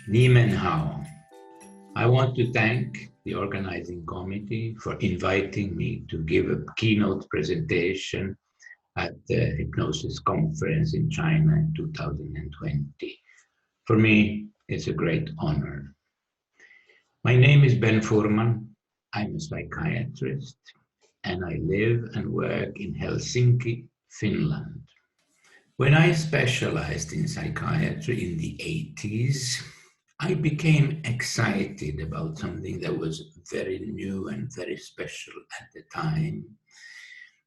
Niemen Hao. I want to thank the organizing committee for inviting me to give a keynote presentation at the Hypnosis Conference in China in 2020. For me, it's a great honor. My name is Ben Furman. I'm a psychiatrist, and I live and work in Helsinki, Finland. When I specialized in psychiatry in the 80s, I became excited about something that was very new and very special at the time.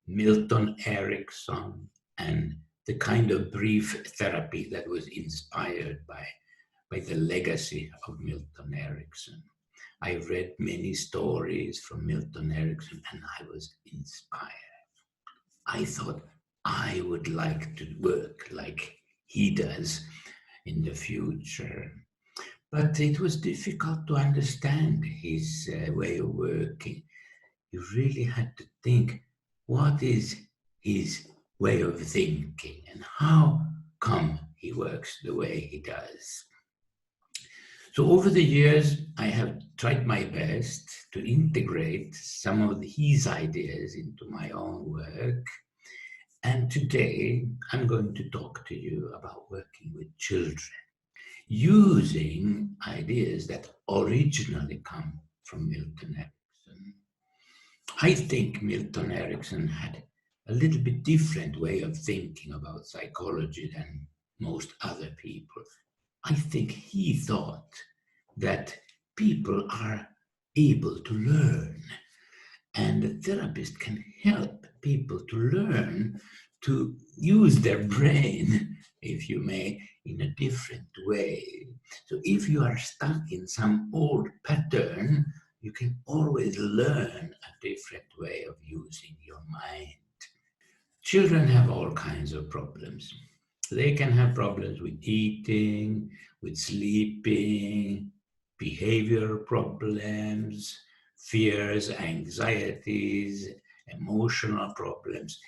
Milton Erickson and the kind of brief therapy that was inspired by the legacy of Milton Erickson. I read many stories from Milton Erickson and I was inspired. I thought I would like to work like he does in the future. But it was difficult to understand his way of working. You really had to think, what is his way of thinking and how come he works the way he does? So over the years, I have tried my best to integrate some of his ideas into my own work. And today, I'm going to talk to you about working with children, using ideas that originally come from Milton Erickson. I think Milton Erickson had a little bit different way of thinking about psychology than most other people. I think he thought that people are able to learn, and a therapist can help people to learn to use their brain, if you may, in a different way. So if you are stuck in some old pattern, you can always learn a different way of using your mind. Children have all kinds of problems. They can have problems with eating, with sleeping, behavioral problems, fears, anxieties, emotional problems.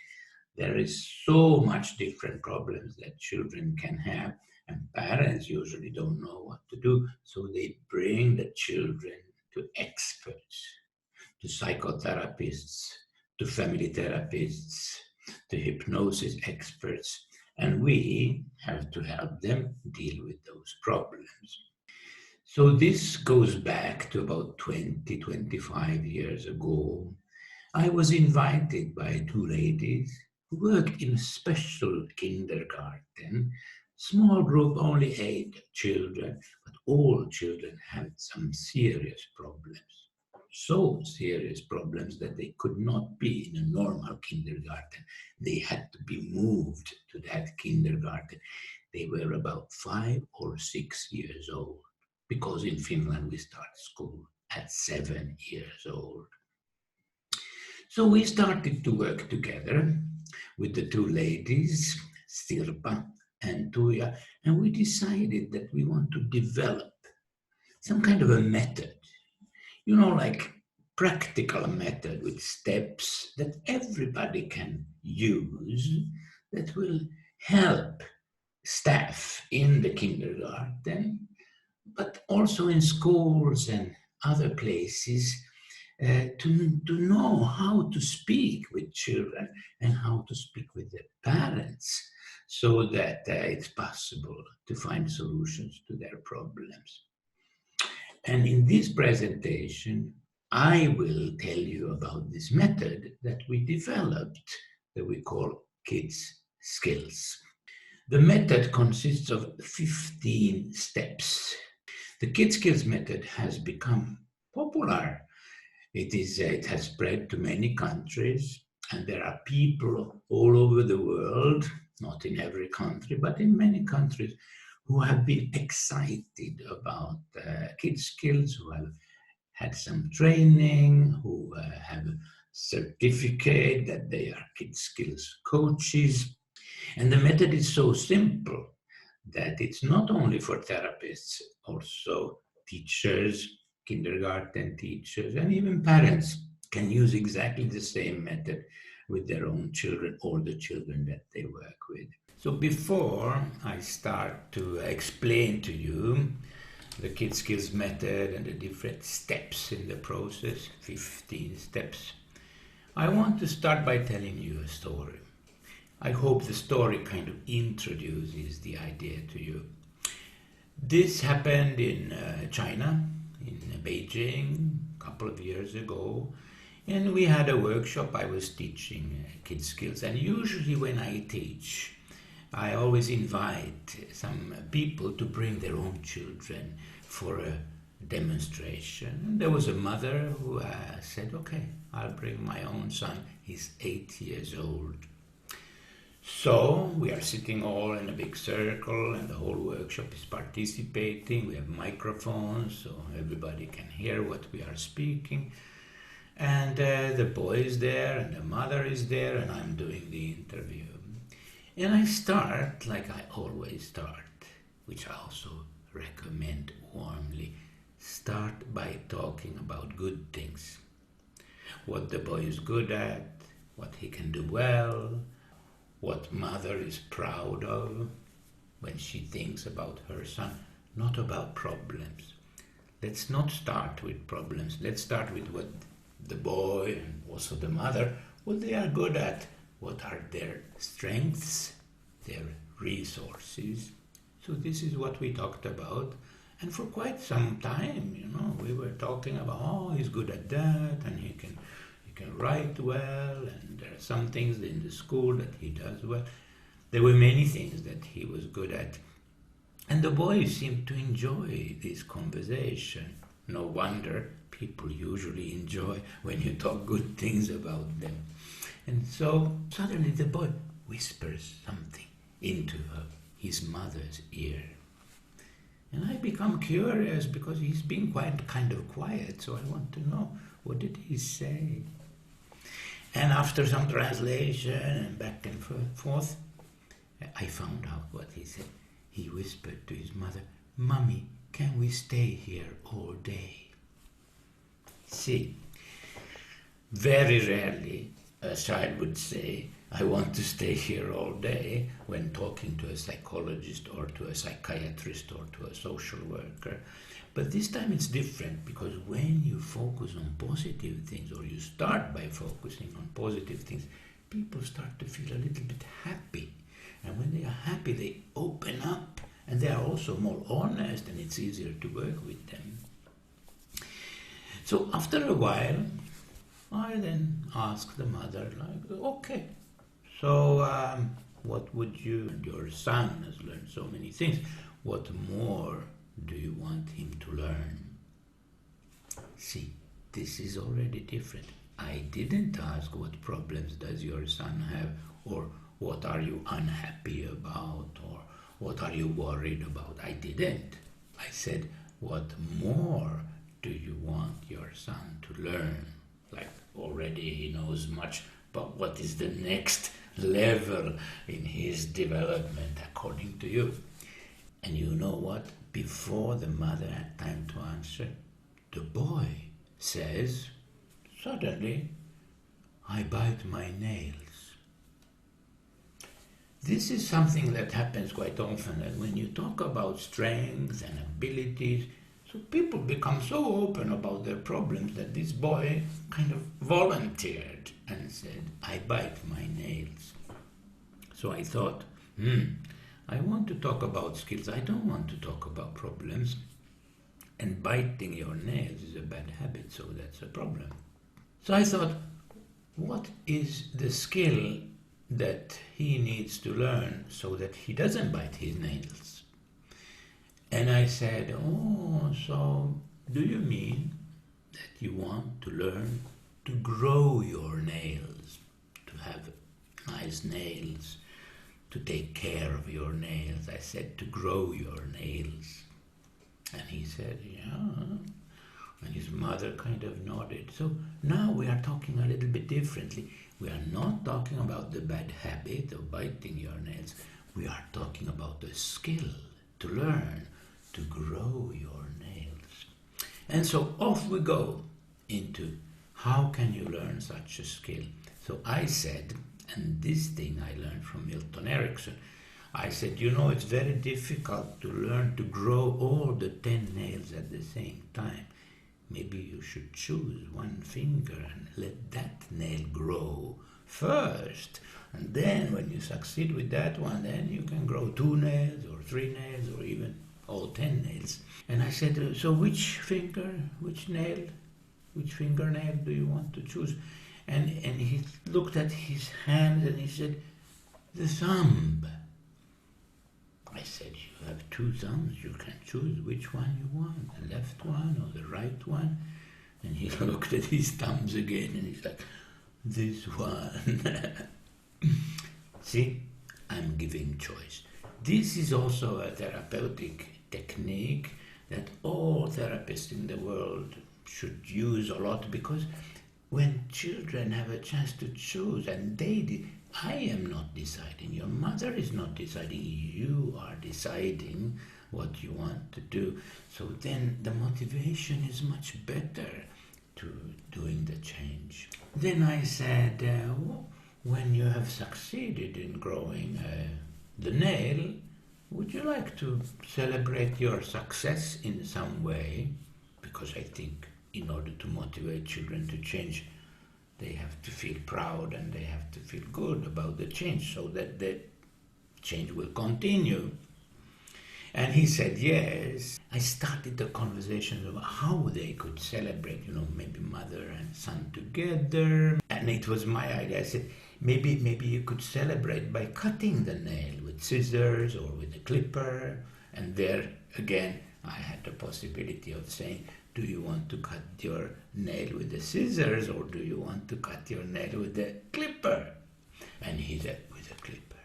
There is so much different problems that children can have, and parents usually don't know what to do, so they bring the children to experts, to psychotherapists, to family therapists, to hypnosis experts, and we have to help them deal with those problems. So this goes back to about 20, 25 years ago. I was invited by two ladies who worked in a special kindergarten, small group, only 8 children, but all children had some serious problems. So serious problems that they could not be in a normal kindergarten. They had to be moved to that kindergarten. They were about 5 or 6 years old, because in Finland we start school at 7 years old. So we started to work together with the two ladies, Sirpa and Tuija, and we decided that we want to develop some kind of a method, like practical method with steps that everybody can use that will help staff in the kindergarten, but also in schools and other places to know how to speak with children and how to speak with their parents so that it's possible to find solutions to their problems. And in this presentation, I will tell you about this method that we developed that we call Kids Skills. The method consists of 15 steps. The Kids Skills method has become popular. It has spread to many countries, and there are people all over the world, not in every country, but in many countries, who have been excited about Kids Skills, who have had some training, who have a certificate that they are Kids Skills coaches. And the method is so simple that it's not only for therapists, also teachers, kindergarten teachers, and even parents can use exactly the same method with their own children or the children that they work with. So before I start to explain to you the Kid Skills method and the different steps in the process, 15 steps, I want to start by telling you a story. I hope the story kind of introduces the idea to you. This happened in China, in Beijing, a couple of years ago, and we had a workshop. I was teaching Kid Skills, and usually when I teach, I always invite some people to bring their own children for a demonstration. There was a mother who said, okay, I'll bring my own son. He's 8 years old. So we are sitting all in a big circle and the whole workshop is participating. We have microphones so everybody can hear what we are speaking. And the boy is there and the mother is there and I'm doing the interview. And I start like I always start, which I also recommend warmly. Start by talking about good things. What the boy is good at, what he can do well, what mother is proud of when she thinks about her son, not about problems. Let's not start with problems. Let's start with what the boy and also the mother, what they are good at, what are their strengths, their resources. So this is what we talked about. And for quite some time, we were talking about, oh, he's good at that, and he can write well, and there are some things in the school that he does well. There were many things that he was good at. And the boys seemed to enjoy this conversation. No wonder people usually enjoy when you talk good things about them. And so suddenly the boy whispers something into his mother's ear. And I become curious because he's been quite kind of quiet, so I want to know, what did he say? And after some translation and back and forth, I found out what he said. He whispered to his mother, "Mommy, can we stay here all day?" See, very rarely a child would say, "I want to stay here all day," when talking to a psychologist or to a psychiatrist or to a social worker. But this time it's different, because when you focus on positive things, or you start by focusing on positive things, people start to feel a little bit happy. And when they are happy, they open up, and they are also more honest, and it's easier to work with them. So after a while, I then asked the mother, okay, so what would you, and your son has learned so many things, what more do you want him to learn? See, this is already different. I didn't ask what problems does your son have, or what are you unhappy about, or what are you worried about. I didn't. I said, what more do you want your son to learn? Like already he knows much, but what is the next level in his development according to you? And you know what? Before the mother had time to answer, the boy says, suddenly, "I bite my nails." This is something that happens quite often, that when you talk about strengths and abilities, so people become so open about their problems that this boy kind of volunteered and said, "I bite my nails." So I thought, I want to talk about skills. I don't want to talk about problems. And biting your nails is a bad habit, so that's a problem. So I thought, what is the skill that he needs to learn so that he doesn't bite his nails? And I said, oh, so do you mean that you want to learn to grow your nails, to have nice nails, to take care of your nails? I said, to grow your nails. And he said, yeah. And his mother kind of nodded. So now we are talking a little bit differently. We are not talking about the bad habit of biting your nails. We are talking about the skill to learn to grow your nails. And so off we go into how can you learn such a skill. So I said, and this thing I learned from Milton Erickson, I said, you know, it's very difficult to learn to grow all the 10 nails at the same time. Maybe you should choose one finger and let that nail grow first. And then when you succeed with that one, then you can grow 2 nails or 3 nails or even all 10 nails. And I said, so which fingernail do you want to choose? And he looked at his hand and he said, the thumb. I said, you have 2 thumbs, you can choose which one you want, the left one or the right one. And he looked at his thumbs again and he's like, this one. See, I'm giving choice. This is also a therapeutic technique that all therapists in the world should use a lot, because when children have a chance to choose, and I am not deciding, your mother is not deciding, you are deciding what you want to do. So then the motivation is much better to doing the change. Then I said, when you have succeeded in growing the nail, would you like to celebrate your success in some way? Because I think in order to motivate children to change, they have to feel proud and they have to feel good about the change so that the change will continue. And he said yes. I started the conversation about how they could celebrate, maybe mother and son together. And it was my idea. I said, maybe you could celebrate by cutting the nail with scissors or with a clipper. And there, again, I had the possibility of saying, do you want to cut your nail with the scissors or do you want to cut your nail with the clipper? And he said, with a clipper.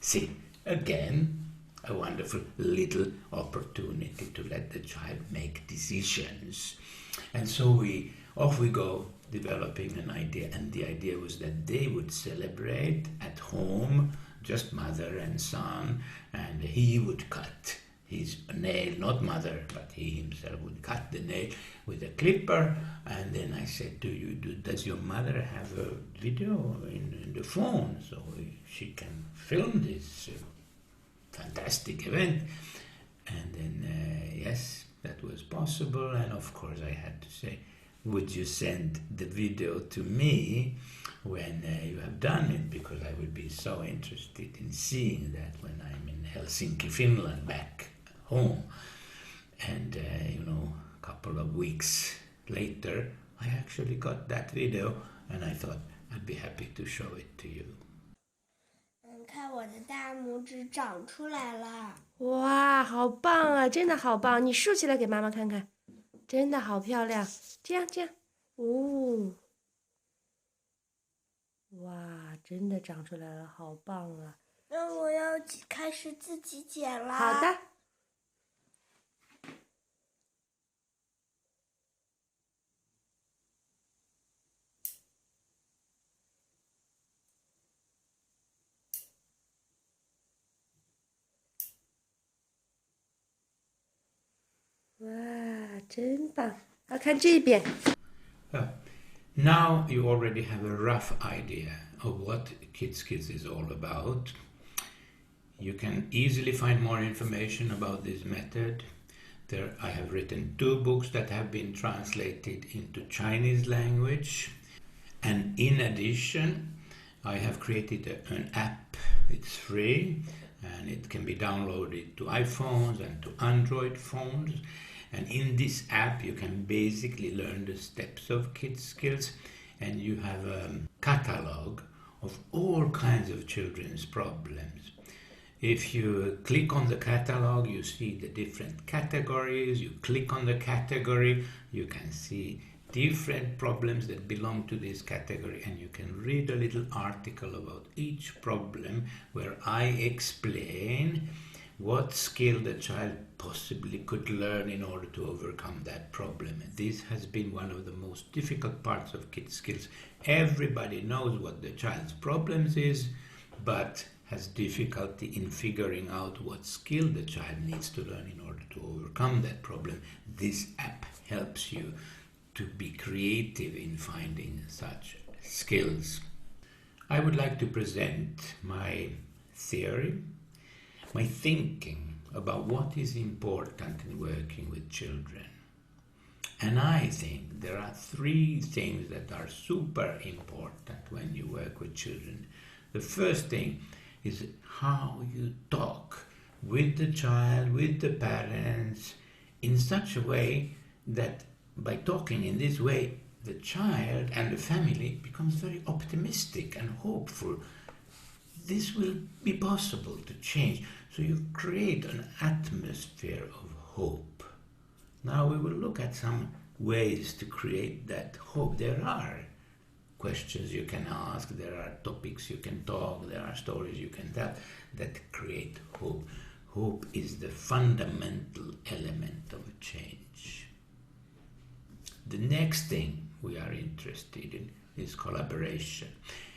See, again, a wonderful little opportunity to let the child make decisions. And so off we go, developing an idea. And the idea was that they would celebrate at home, just mother and son, and he would cut his nail, not mother, but he himself would cut the nail with a clipper. And then I said, does your mother have a video in the phone so she can film this fantastic event? And then yes, that was possible. And of course I had to say, would you send the video to me when you have done it, because I would be so interested in seeing that when I'm in Helsinki, Finland, back home. And a couple of weeks later I actually got that video, and I thought I'd be happy to show it to you. 看我的大拇指长出来了。哇，好棒啊，真的好棒，你竖起来给妈妈看看，真的好漂亮，这样，哦，哇，真的长出来了，好棒啊。那我要开始自己剪了。好的。哇，真棒！要看这边。Now you already have a rough idea of what KidSkills is all about. You can easily find more information about this method. I have written 2 books that have been translated into Chinese language. And in addition, I have created an app. It's free and it can be downloaded to iPhones and to Android phones. And in this app, you can basically learn the steps of KidSkills, and you have a catalog of all kinds of children's problems. If you click on the catalog, you see the different categories. You click on the category, you can see different problems that belong to this category, and you can read a little article about each problem where I explain what skill the child possibly could learn in order to overcome that problem. And this has been one of the most difficult parts of KidSkills. Everybody knows what the child's problems is, but has difficulty in figuring out what skill the child needs to learn in order to overcome that problem. This app helps you to be creative in finding such skills. I would like to present my theory, my thinking about what is important in working with children. And I think there are 3 things that are super important when you work with children. The first thing is how you talk with the child, with the parents, in such a way that by talking in this way, the child and the family becomes very optimistic and hopeful. This will be possible to change. So you create an atmosphere of hope. Now we will look at some ways to create that hope. There are questions you can ask, there are topics you can talk, there are stories you can tell that create hope. Hope is the fundamental element of change. The next thing we are interested in is collaboration.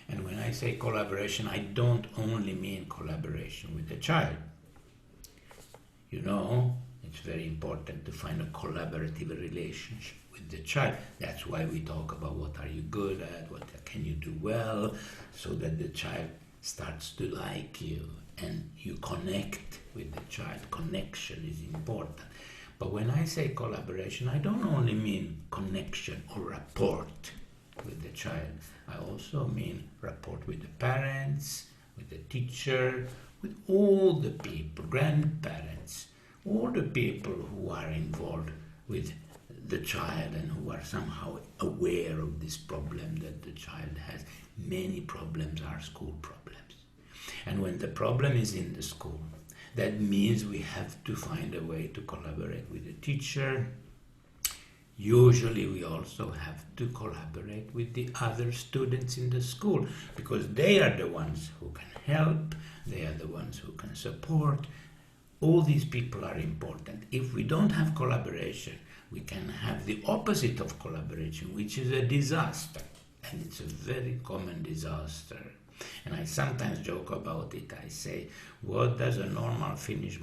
And when I say collaboration, I don't only mean collaboration with the child. You know, it's very important to find a collaborative relationship with the child. That's why we talk about what are you good at, what can you do well, so that the child starts to like you and you connect with the child. Connection is important. But when I say collaboration, I don't only mean connection or rapport with the child. I also mean rapport with the parents, with the teacher, with all the people, grandparents, all the people who are involved with the child and who are somehow aware of this problem that the child has. Many problems are school problems. And when the problem is in the school, that means we have to find a way to collaborate with the teacher. Usually we also have to collaborate with the other students in the school, because they are the ones who can help, they are the ones who can support. All these people are important. If we don't have collaboration, we can have the opposite of collaboration, which is a disaster. And it's a very common disaster. And I sometimes joke about it. I say, what does a normal Finnish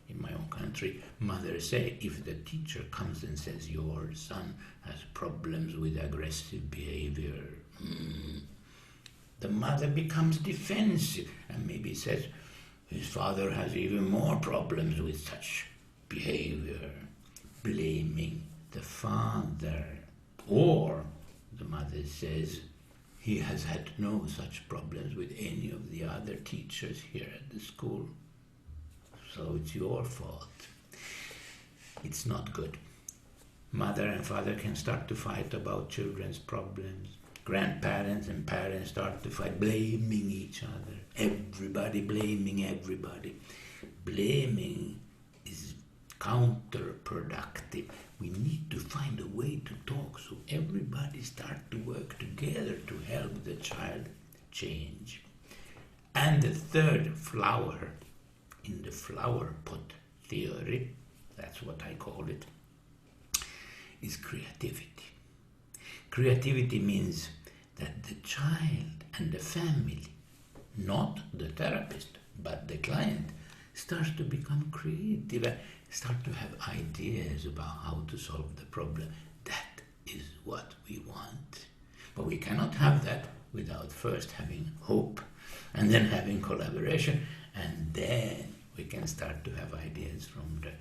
in my own country, mother say if the teacher comes and says your son has problems with aggressive behavior? The mother becomes defensive and maybe says his father has even more problems with such behavior, blaming the father. Or the mother says he has had no such problems with any of the other teachers here at the school, so it's your fault. It's not good. Mother and father can start to fight about children's problems. Grandparents and parents start to fight, blaming each other. Everybody blaming everybody. Blaming is counterproductive. We need to find a way to talk so everybody start to work together to help the child change. And the third flower in the flower pot theory, that's what I call it, is creativity. Creativity means that the child and the family, not the therapist, but the client, starts to become creative, start to have ideas about how to solve the problem. That is what we want. But we cannot have that without first having hope, and then having collaboration, and then we can start to have ideas from the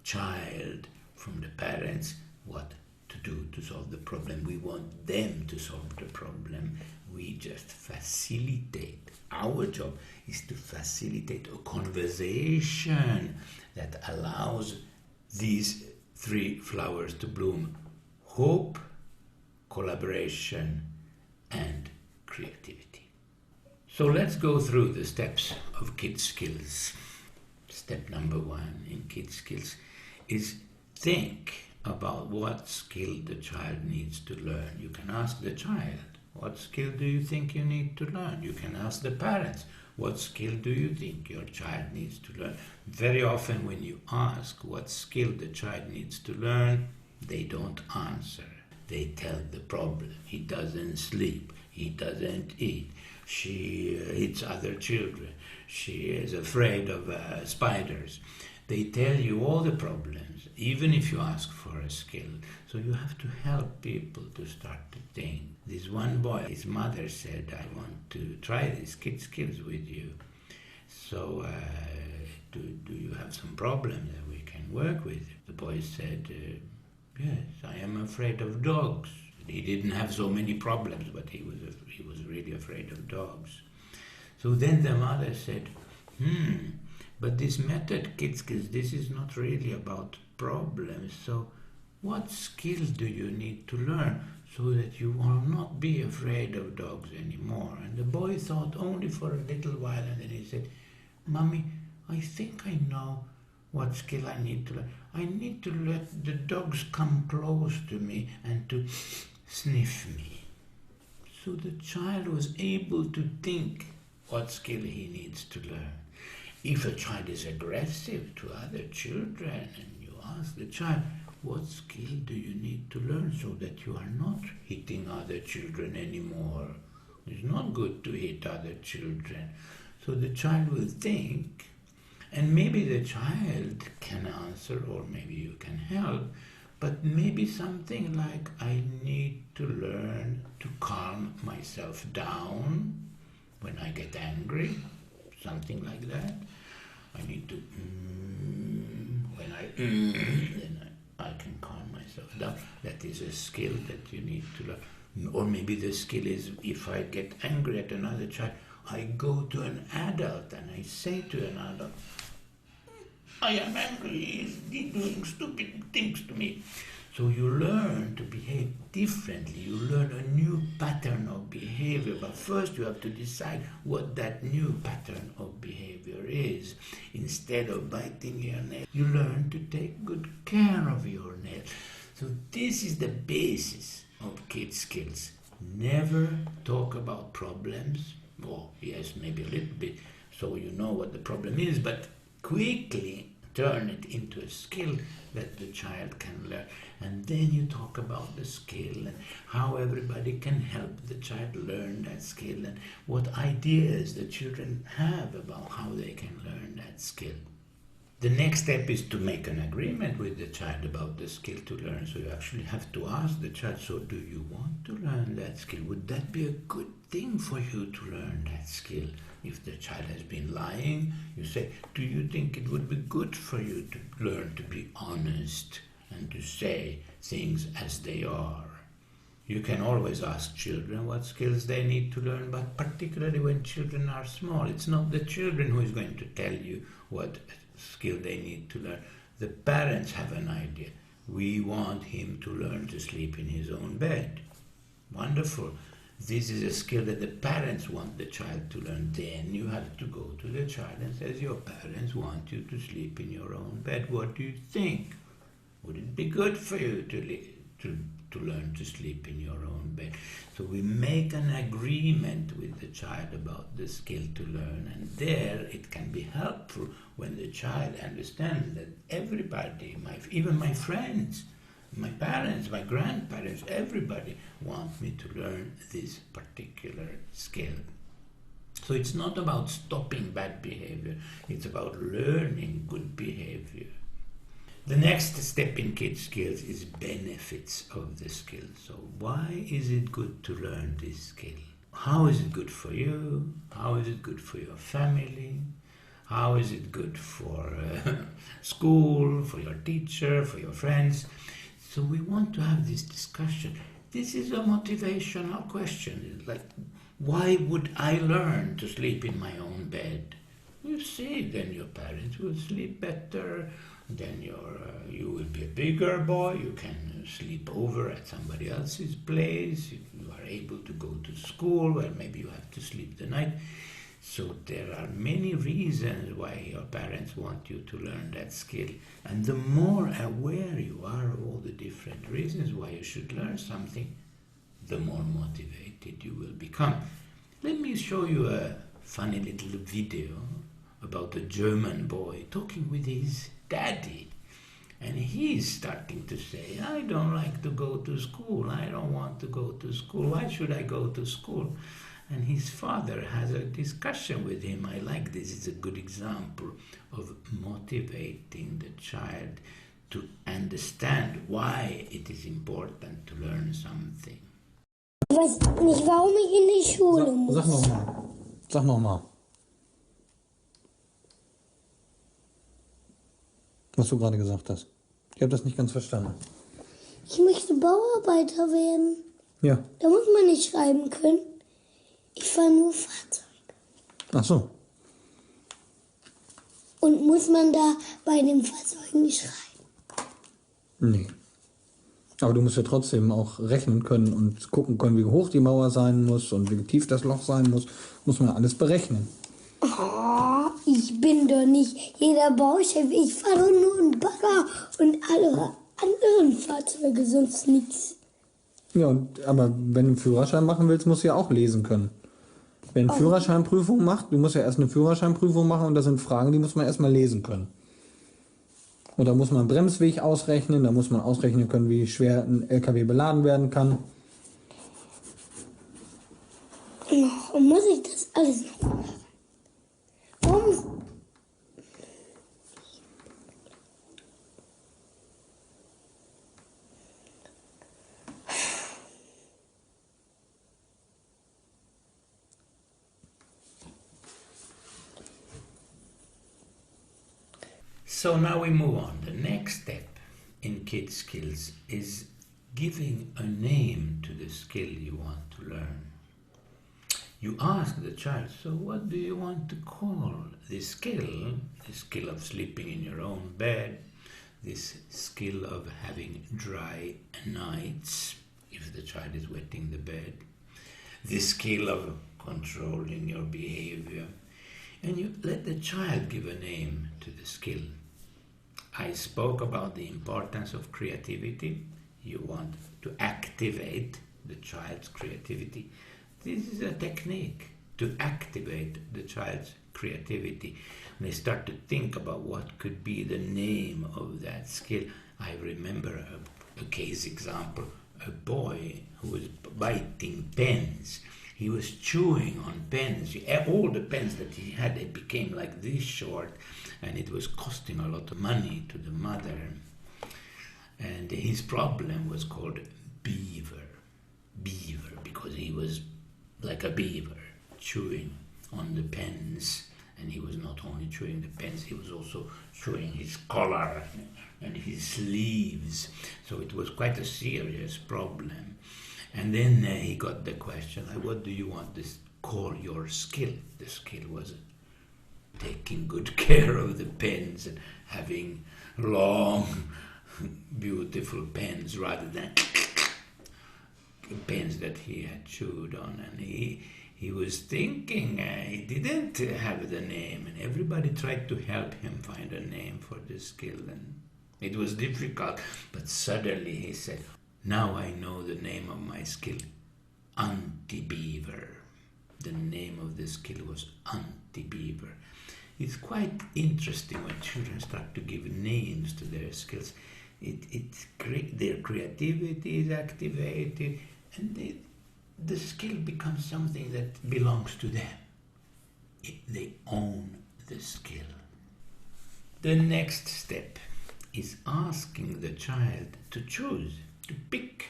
child, from the parents, what to do to solve the problem. We want them to solve the problem. We just facilitate. Our job is to facilitate a conversation that allows these 3 flowers to bloom: hope, collaboration, and creativity. So let's go through the steps of Kids Skills. Step number 1 in Kids Skills is think about what skill the child needs to learn. You can ask the child, what skill do you think you need to learn? You can ask the parents, what skill do you think your child needs to learn? Very often when you ask what skill the child needs to learn, they don't answer. They tell the problem. He doesn't sleep. He doesn't eat. She hits other children. She is afraid of spiders. They tell you all the problems, even if you ask for a skill. So you have to help people to start to think. This one boy, his mother said, I want to try these kid skills with you. So do you have some problems that we can work with? The boy said, yes, I am afraid of dogs. He didn't have so many problems, but he was really afraid of dogs. So then the mother said, but this method, kid skills, this is not really about problems. So what skill do you need to learn so that you will not be afraid of dogs anymore? And the boy thought only for a little while, and then he said, Mommy, I think I know what skill I need to learn. I need to let the dogs come close to me and to sniff me. So the child was able to think what skill he needs to learn. If a child is aggressive to other children and you ask the child, what skill do you need to learn so that you are not hitting other children anymore? It's not good to hit other children. So the child will think, and maybe the child can answer, or maybe you can help, but maybe something like, I need to learn to calm myself down when I get angry, something like that. I need to, when then I can calm myself down. That is a skill that you need to learn. Or maybe the skill is, if I get angry at another child, I go to an adult and I say to an adult, I am angry, he's doing stupid things to me. So you learn to behave differently. You learn a new pattern of behavior. But first you have to decide what that new pattern of behavior is. Instead of biting your nail, you learn to take good care of your nail. So this is the basis of kid skills. Never talk about problems. Or yes, maybe a little bit, so you know what the problem is, but quickly turn it into a skill that the child can learn. And then you talk about the skill and how everybody can help the child learn that skill and what ideas the children have about how they can learn that skill. The next step is to make an agreement with the child about the skill to learn. So you actually have to ask the child, so do you want to learn that skill? Would that be a good thing for you to learn that skill? If the child has been lying, you say, do you think it would be good for you to learn to be honest and to say things as they are? You can always ask children what skills they need to learn, but particularly when children are small, it's not the children who is going to tell you what skill they need to learn. The parents have an idea. We want him to learn to sleep in his own bed. Wonderful. This is a skill that the parents want the child to learn. Then you have to go to the child and say, your parents want you to sleep in your own bed. What do you think? Would it be good for you to learn to sleep in your own bed? So we make an agreement with the child about the skill to learn, and there it can be helpful when the child understands that everybody, even my friends, my parents, my grandparents, everybody wants me to learn this particular skill. So it's not about stopping bad behavior, it's about learning good behavior. The next step in kid skills is benefits of the skill. So why is it good to learn this skill? How is it good for you? How is it good for your family? How is it good for school, for your teacher, for your friends? So we want to have this discussion. This is a motivational question. It's like, why would I learn to sleep in my own bed? You see, then your parents will sleep better. Then you will be a bigger boy. You can sleep over at somebody else's place. You are able to go to school where maybe you have to sleep the night. So there are many reasons why your parents want you to learn that skill. And the more aware you are of all the different reasons why you should learn something, the more motivated you will become. Let me show you a funny little video about a German boy talking with his daddy. And he's starting to say, I don't like to go to school. I don't want to go to school. Why should I go to school? and his father has a discussion with him. I like this. It's a good example of motivating the child to understand why it is important to learn something. Ich weiß nicht, warum ich in die Schule muss. Sag nochmal. Sag nochmal. Was du gerade gesagt hast. Ich habe das nicht ganz verstanden. Ich möchte Bauarbeiter werden. Ja. Da muss man nicht schreiben können. Ich fahre nur Fahrzeuge. Ach so. Und muss man da bei den Fahrzeugen schreiben? Nee. Aber du musst ja trotzdem auch rechnen können und gucken können, wie hoch die Mauer sein muss und wie tief das Loch sein muss. Muss man alles berechnen. Oh, ich bin doch nicht jeder Bauchef. Ich fahre doch nur einen Bagger und alle anderen Fahrzeuge, sonst nichts. Ja, aber wenn du einen Führerschein machen willst, musst du ja auch lesen können. Wenn du eine Führerscheinprüfung machst, du musst ja erst eine Führerscheinprüfung machen und das sind Fragen, die muss man erstmal lesen können. Und da muss man einen Bremsweg ausrechnen, da muss man ausrechnen können, wie schwer ein LKW beladen werden kann. Und muss ich das alles noch machen? Warum? So now we move on. The next step in Kids Skills is giving a name to the skill you want to learn. You ask the child, so what do you want to call this skill? The skill of sleeping in your own bed, this skill of having dry nights, if the child is wetting the bed, this skill of controlling your behavior. And you let the child give a name to the skill. I spoke about the importance of creativity. You want to activate the child's creativity. This is a technique to activate the child's creativity. They start to think about what could be the name of that skill. I remember a case example, a boy who was biting pens. He was chewing on pens. All the pens that he had, they became like this short, and it was costing a lot of money to the mother. And his problem was called beaver, because he was like a beaver, chewing on the pens. And he was not only chewing the pens, he was also chewing his collar and his sleeves. So it was quite a serious problem. And then he got the question, what do you want to call your skill? The skill was taking good care of the pens and having long, beautiful pens rather than pens that he had chewed on. And he was thinking he didn't have the name, and everybody tried to help him find a name for the skill. And it was difficult, but suddenly he said, now I know the name of my skill, anti-beaver. The name of the skill was anti-beaver. It's quite interesting when children start to give names to their skills. Their creativity is activated, and the skill becomes something that belongs to them. They own the skill. The next step is asking the child to choose, to pick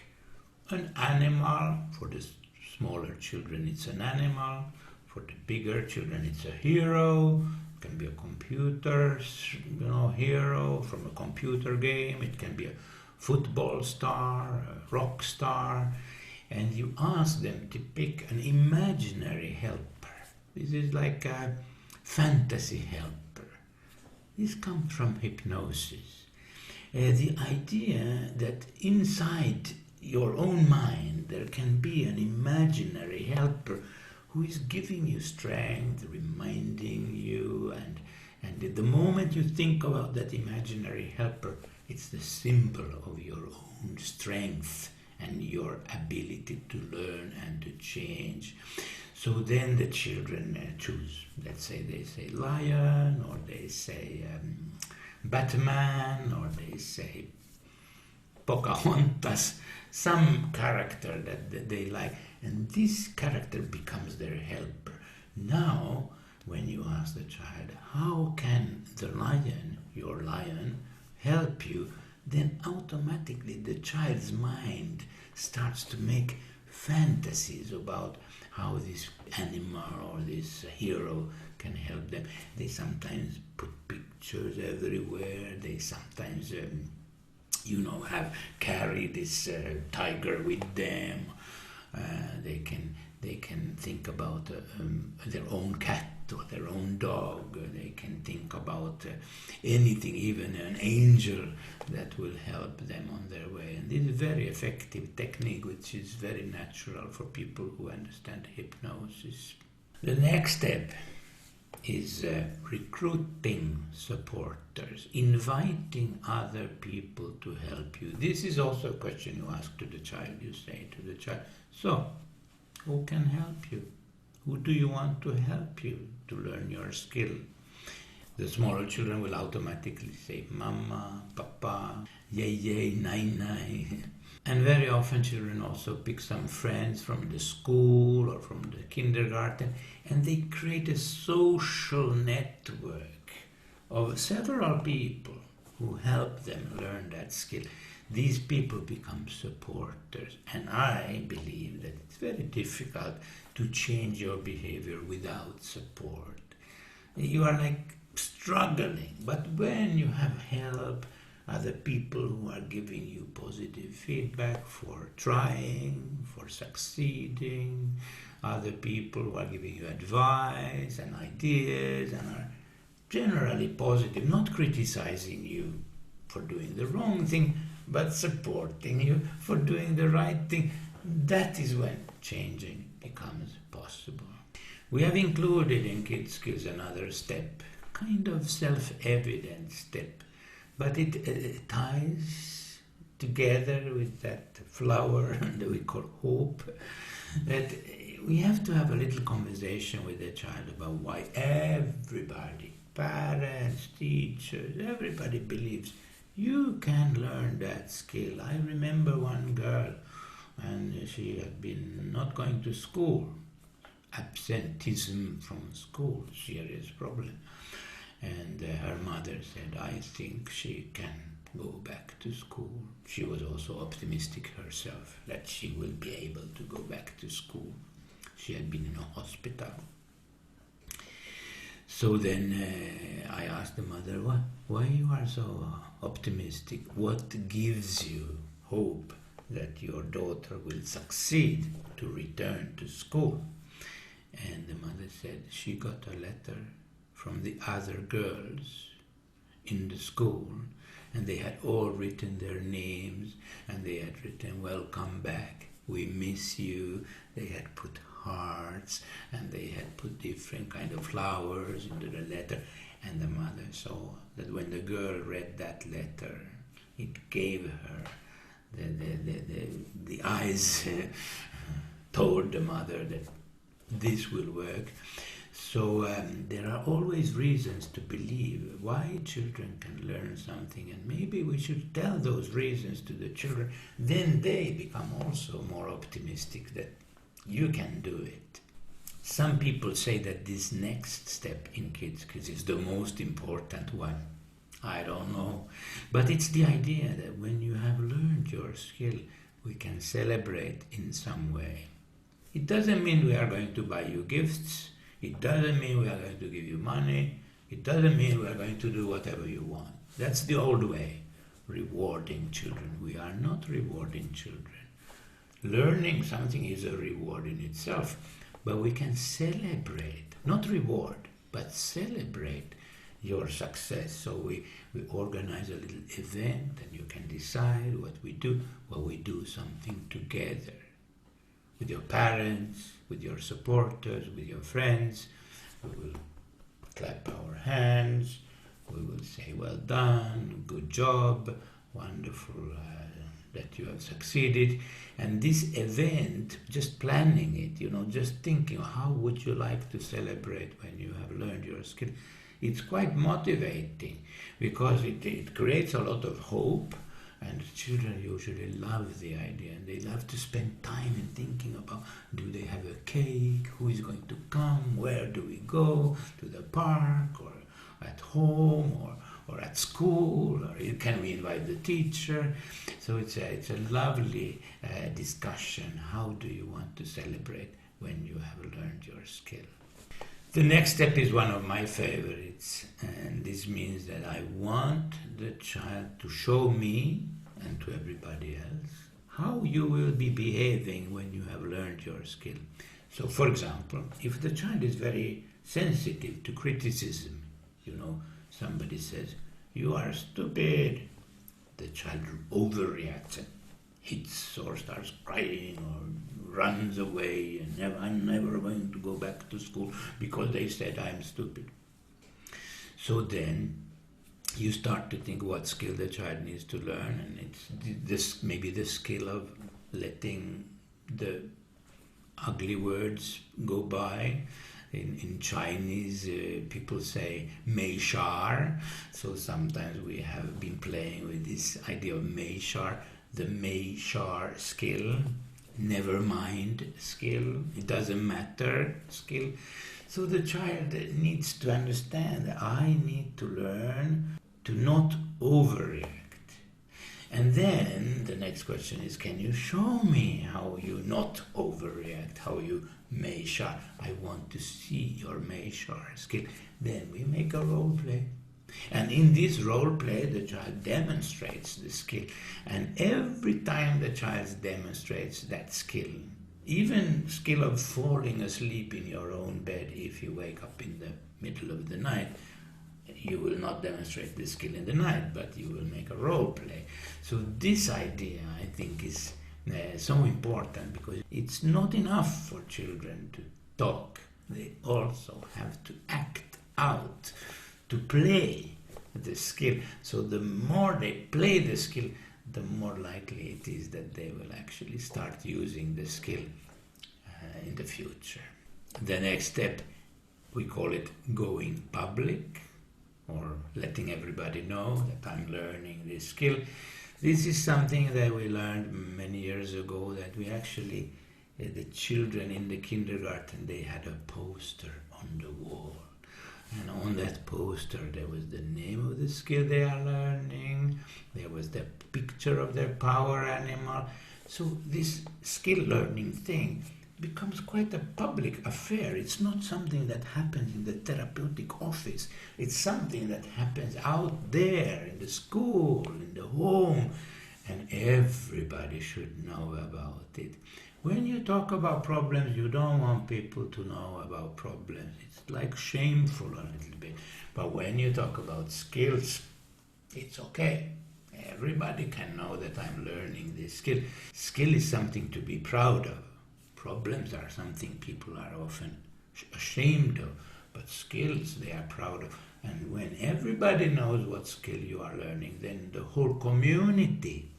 an animal. For the smaller children, it's an animal. For the bigger children, it's a hero. It can be a computer, hero from a computer game. It can be a football star, a rock star. And you ask them to pick an imaginary helper. This is like a fantasy helper. This comes from hypnosis. The idea that inside your own mind there can be an imaginary helper who is giving you strength, reminding you, and the moment you think about that imaginary helper, it's the symbol of your own strength and your ability to learn and to change. So then the children choose. Let's say they say lion, or they say Batman, or they say Pocahontas, some character that they like, and this character becomes their helper. Now, when you ask the child, how can the lion, your lion, help you, then automatically the child's mind starts to make fantasies about how this animal or this hero can help them. They sometimes put pictures everywhere. They sometimes, carry this tiger with them. They can think about their own cat or their own dog. They can think about anything, even an angel that will help them on their way. And this is a very effective technique, which is very natural for people who understand hypnosis. The next step is recruiting supporters, inviting other people to help you. This is also a question you ask to the child. You say to the child, so, who can help you? Who do you want to help you to learn your skill? The smaller children will automatically say, Mama, Papa, Yay, Yay, Nai, Nai. And very often children also pick some friends from the school or from the kindergarten, and they create a social network of several people who help them learn that skill. These people become supporters, and I believe that it's very difficult to change your behavior without support. You are like struggling, but when you have help, other people who are giving you positive feedback for trying, for succeeding, other people who are giving you advice and ideas and are generally positive, not criticizing you for doing the wrong thing, but supporting you for doing the right thing. That is when changing becomes possible. We have included in Kids Skills another step, kind of self-evident step, but it ties together with that flower that we call hope, that we have to have a little conversation with the child about why everybody, parents, teachers, everybody believes you can learn that skill. I remember one girl, and she had been not going to school, absenteeism from school, serious problem. And her mother said, I think she can go back to school. She was also optimistic herself that she will be able to go back to school. She had been in a hospital. So then I asked the mother, why you are so optimistic? What gives you hope that your daughter will succeed to return to school? And the mother said she got a letter from the other girls in the school, and they had all written their names, and they had written, welcome back, we miss you. They had put hearts, and they had put different kind of flowers into the letter. And the mother saw that when the girl read that letter, it gave her the eyes told the mother that this will work. So there are always reasons to believe why children can learn something, and maybe we should tell those reasons to the children. Then they become also more optimistic that you can do it. Some people say that this next step in Kids Skills is the most important one. I don't know. But it's the idea that when you have learned your skill, we can celebrate in some way. It doesn't mean we are going to buy you gifts. It doesn't mean we are going to give you money. It doesn't mean we are going to do whatever you want. That's the old way, rewarding children. We are not rewarding children. Learning something is a reward in itself, but we can celebrate, not reward, but celebrate your success. So we organize a little event, and you can decide what we do. Well, we do something together with your parents, with your supporters, with your friends. We will clap our hands. We will say, well done, good job, wonderful that you have succeeded. And this event, just planning it, just thinking, how would you like to celebrate when you have learned your skill? It's quite motivating because it creates a lot of hope, And children usually love the idea, and they love to spend time in thinking about, do they have a cake, who is going to come, where do we go, to the park or at home or at school, or can we invite the teacher? So it's a lovely discussion. How do you want to celebrate when you have learned your skill? The next step is one of my favorites, and this means that I want the child to show me and to everybody else how you will be behaving when you have learned your skill. So, for example, if the child is very sensitive to criticism, somebody says, "You are stupid," the child overreacts and hits or starts crying or runs away and I'm never going to go back to school because they said I'm stupid. So then you start to think what skill the child needs to learn, and it's this maybe the skill of letting the ugly words go by. In Chinese, people say mei shar, so sometimes we have been playing with this idea of mei shar, the mei shar skill, never mind skill, it doesn't matter skill. So the child needs to understand that I need to learn to not overreact. And then the next question is, can you show me how you not overreact, how you mei shar? I want to see your mei shar skill. Then we make a role play. And in this role play, the child demonstrates the skill. And every time the child demonstrates that skill, even skill of falling asleep in your own bed if you wake up in the middle of the night, you will not demonstrate this skill in the night, but you will make a role play. So this idea, I think, is so important, because it's not enough for children to talk. They also have to act out, to play the skill. So the more they play the skill, the more likely it is that they will actually start using the skill in the future. The next step, we call it going public, or letting everybody know that I'm learning this skill. This is something that we learned many years ago, that we actually, the children in the kindergarten, they had a poster on the wall. And on that poster there was the name of the skill they are learning, there was the picture of their power animal. So this skill learning thing becomes quite a public affair. It's not something that happens in the therapeutic office. It's something that happens out there in the school, in the home, and everybody should know about it. When you talk about problems, you don't want people to know about problems. It's like shameful a little bit. But when you talk about skills, it's okay. Everybody can know that I'm learning this skill. Skill is something to be proud of. Problems are something people are often ashamed of, but skills they are proud of. And when everybody knows what skill you are learning, then the whole community,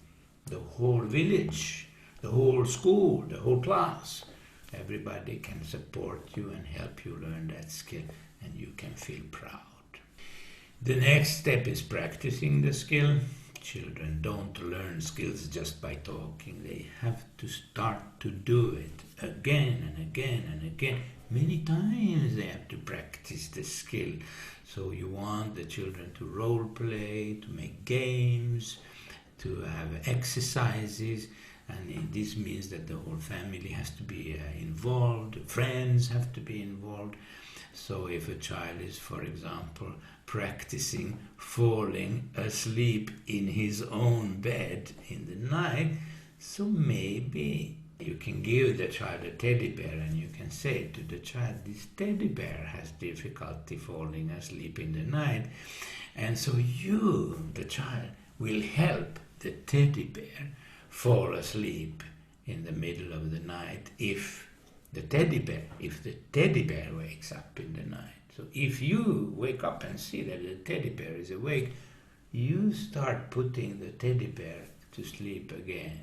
the whole village, the whole school, the whole class, everybody can support you and help you learn that skill, and you can feel proud. The next step is practicing the skill. Children don't learn skills just by talking. They have to start to do it again and again and again. Many times they have to practice the skill. So you want the children to role play, to make games, to have exercises, and this means that the whole family has to be involved, friends have to be involved. So if a child is, for example, practicing falling asleep in his own bed in the night, so maybe you can give the child a teddy bear and you can say to the child, this teddy bear has difficulty falling asleep in the night, and so you, the child, will help the teddy bear fall asleep in the middle of the night if the teddy bear wakes up in the night. So if you wake up and see that the teddy bear is awake, you start putting the teddy bear to sleep again.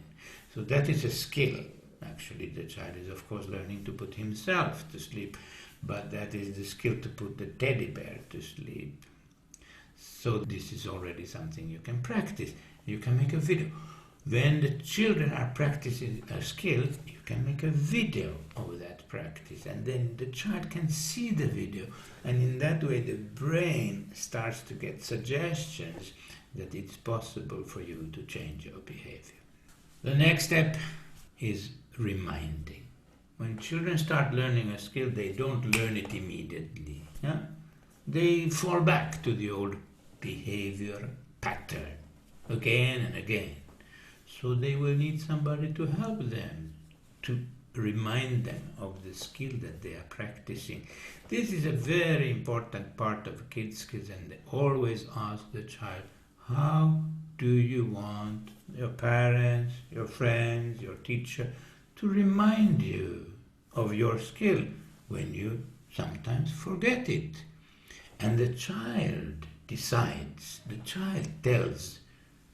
So that is a skill. Actually, the child is, of course, learning to put himself to sleep, but that is the skill to put the teddy bear to sleep. So this is already something you can practice. You can make a video. When the children are practicing a skill, you can make a video of that practice, and then the child can see the video, and in that way the brain starts to get suggestions that it's possible for you to change your behavior. The next step is reminding. When children start learning a skill, they don't learn it immediately. Yeah? They fall back to the old behavior pattern again and again. So they will need somebody to help them, to remind them of the skill that they are practicing. This is a very important part of kids' skills, and they always ask the child, how do you want your parents, your friends, your teacher to remind you of your skill when you sometimes forget it? And the child decides, the child tells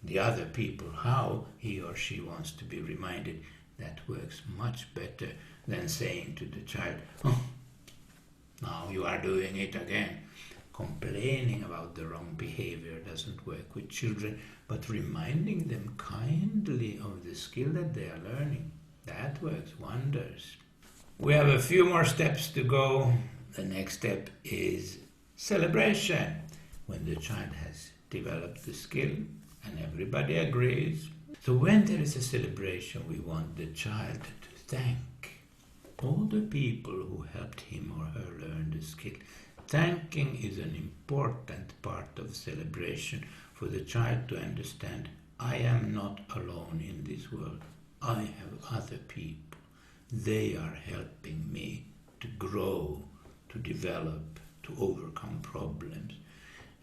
the other people how he or she wants to be reminded. That works much better than saying to the child, oh, now you are doing it again. Complaining about the wrong behavior doesn't work with children, but reminding them kindly of the skill that they are learning, that works wonders. We have a few more steps to go. The next step is celebration. When the child has developed the skill and everybody agrees. So when there is a celebration, we want the child to thank all the people who helped him or her learn the skill. Thanking is an important part of celebration for the child to understand, I am not alone in this world. I have other people. They are helping me to grow, to develop, to overcome problems.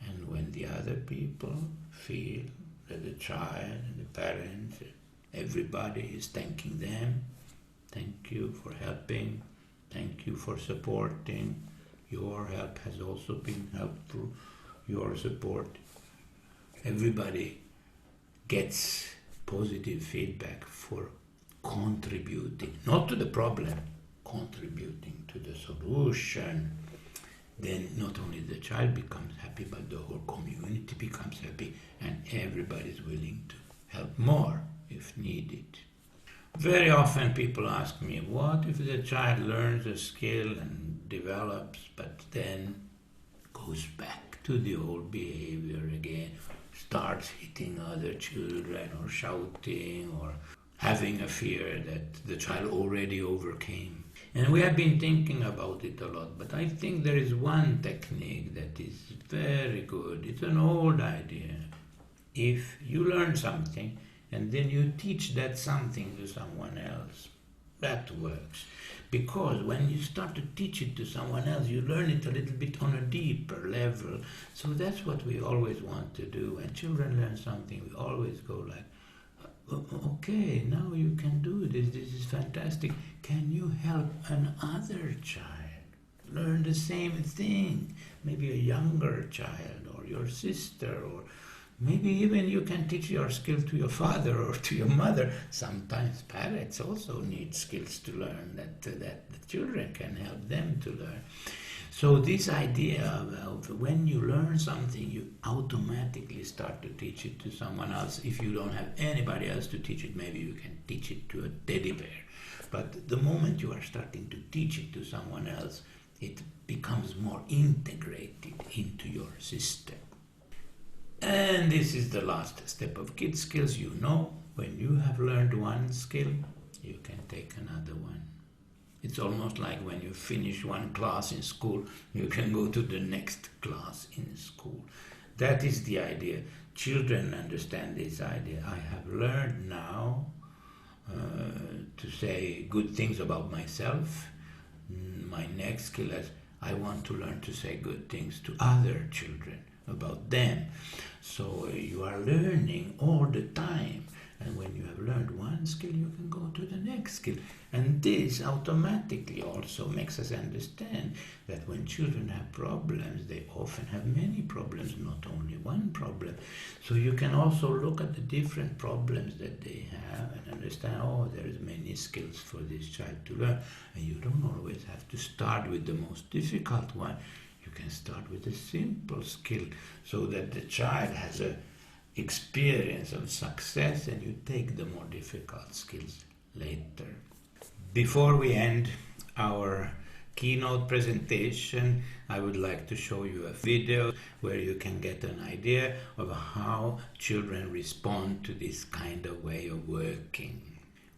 And when the other people feel that the child and the parents, everybody is thanking them, thank you for helping, thank you for supporting, your help has also been helpful, your support. Everybody gets positive feedback for contributing, not to the problem, contributing to the solution. Then not only the child becomes happy, but the whole community becomes happy, and everybody is willing to help more if needed. Very often people ask me, what if the child learns a skill and develops, but then goes back to the old behavior again, starts hitting other children or shouting or having a fear that the child already overcame? And we have been thinking about it a lot, but I think there is one technique that is very good. It's an old idea. If you learn something and then you teach that something to someone else, that works. Because when you start to teach it to someone else, you learn it a little bit on a deeper level. So that's what we always want to do. When children learn something, we always go like, okay, now you can do this. This is fantastic. Can you help another child learn the same thing? Maybe a younger child or your sister, or maybe even you can teach your skill to your father or to your mother. Sometimes parents also need skills to learn that the children can help them to learn. So this idea of when you learn something, you automatically start to teach it to someone else. If you don't have anybody else to teach it, maybe you can teach it to a teddy bear. But the moment you are starting to teach it to someone else, it becomes more integrated into your system. And this is the last step of kids skills. You know, when you have learned one skill, you can take another one. It's almost like when you finish one class in school, you can go to the next class in school. That is the idea. Children understand this idea. I have learned now to say good things about myself. My next skill is I want to learn to say good things to other children about them. So you are learning all the time. And when you have learned one skill, you can go to the next skill. And this automatically also makes us understand that when children have problems, they often have many problems, not only one problem. So you can also look at the different problems that they have and understand, oh, there is many skills for this child to learn. And you don't always have to start with the most difficult one. You can start with a simple skill so that the child has a experience of success and you take the more difficult skills later. Before we end our keynote presentation, I would like to show you a video where you can get an idea of how children respond to this kind of way of working.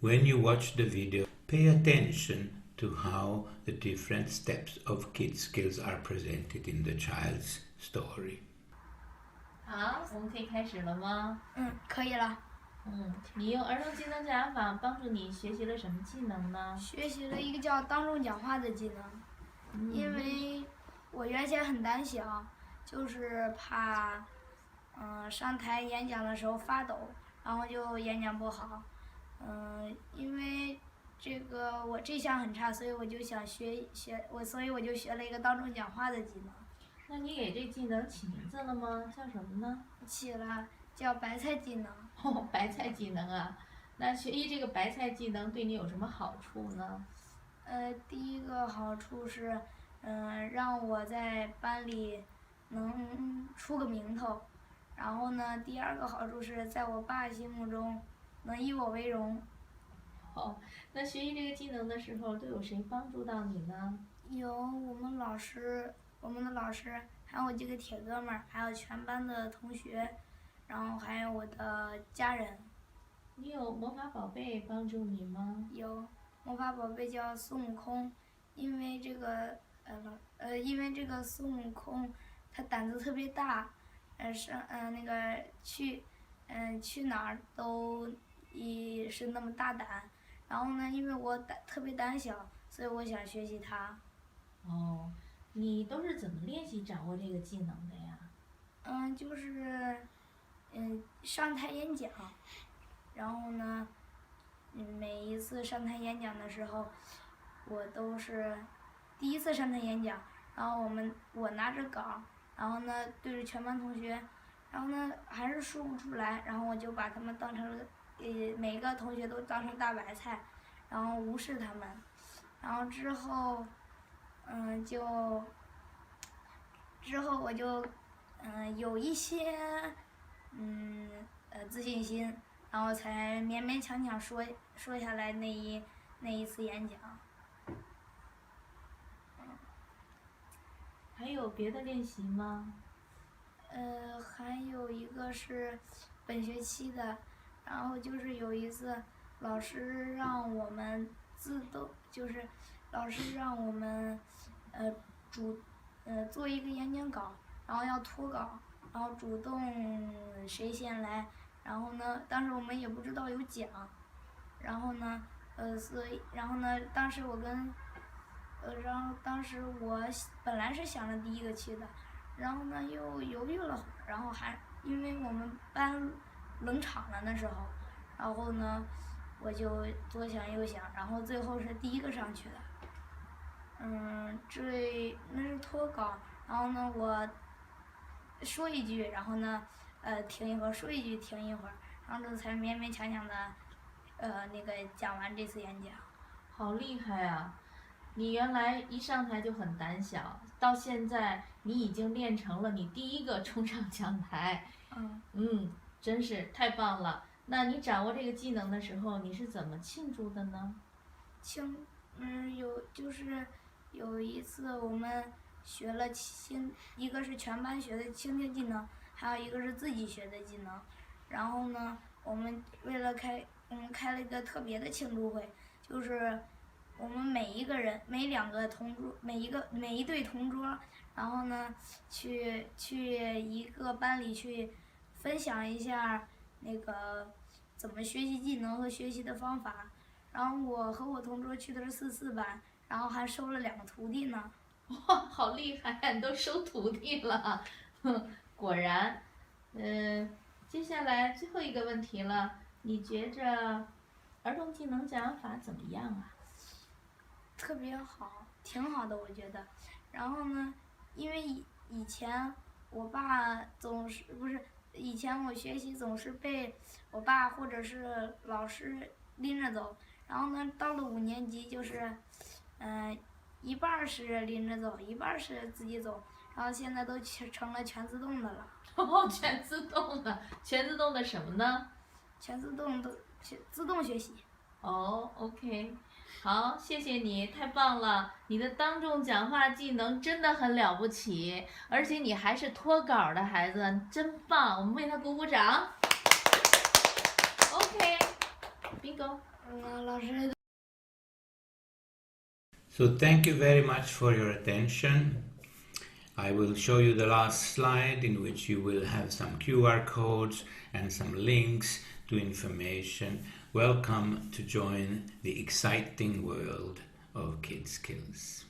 When you watch the video, pay attention to how the different steps of kid skills are presented in the child's story. 好，我们可以开始了吗？可以了。你用儿童技能讲法帮助你学习了什么技能呢？学习了一个叫当众讲话的技能，因为我原先很胆小，就是怕，上台演讲的时候发抖，然后就演讲不好。因为这个我这项很差，所以我就想所以我就学了一个当众讲话的技能。那你给这技能起名字了吗？叫什么呢？起了，叫白菜技能。白菜技能啊。那学习这个白菜技能对你有什么好处呢？第一个好处是，让我在班里能出个名头。然后呢，第二个好处是在我爸心目中能以我为荣。那学习这个技能的时候都有谁帮助到你呢？有我们的老师，还有我几个铁哥们儿，还有全班的同学，然后还有我的家人。你有魔法宝贝帮助你吗？有，魔法宝贝叫孙悟空，因为这个孙悟空他胆子特别大，去哪儿都是那么大胆。然后呢，因为我特别胆小，所以我想学习他。你都是怎么练习掌握这个技能的呀？就是上台演讲，然后呢，每一次上台演讲的时候，我都是第一次上台演讲，然后我拿着稿，然后呢对着全班同学，然后呢还是说不出来，然后我就把他们当成每个同学都当成大白菜，然后无视他们，然后之后我就有一些自信心，然后才勉勉强强说下来那一次演讲。还有别的练习吗？还有一个是本学期的，然后就是有一次老师让我们做一个演讲稿，然后要脱稿，然后主动谁先来，然后呢，当时我们也不知道有奖，然后呢，当时我本来是想着第一个去的，然后呢又犹豫了会儿，然后因为我们班冷场了那时候，然后呢我就左想右想，然后最后是第一个上去的。那是脱稿，然后呢我说一句，然后呢停一会儿，说一句停一会儿，然后这才勉勉强强的讲完这次演讲。好厉害啊！你原来一上台就很胆小，到现在你已经练成了你第一个冲上讲台。真是太棒了。那你掌握这个技能的时候，你是怎么庆祝的呢？有一次我们学了一个是全班学的倾听技能，还有一个是自己学的技能。然后呢，我们为了开了一个特别的庆祝会，就是我们每一对同桌，然后呢去一个班里去分享一下那个怎么学习技能和学习的方法。然后我和我同桌去的是44班，然后还收了2个徒弟呢。哇，好厉害呀！你都收徒弟了，果然。接下来最后一个问题了，你觉着儿童技能讲法怎么样啊？特别好，挺好的，我觉得。然后呢，因为以前我爸以前我学习总是被我爸或者是老师拎着走，然后呢，到了5年级就是，一半儿是拎着走，一半儿是自己走，然后现在都成了全自动的了。哦，全自动的，全自动的什么呢？全自动的，自动学习。哦，OK，好，谢谢你，太棒了！你的当众讲话技能真的很了不起，而且你还是脱稿的孩子，真棒！我们为他鼓鼓掌。OK，Bingo。老师。So thank you very much for your attention. I will show you the last slide in which you will have some QR codes and some links to information. Welcome to join the exciting world of KidSkills.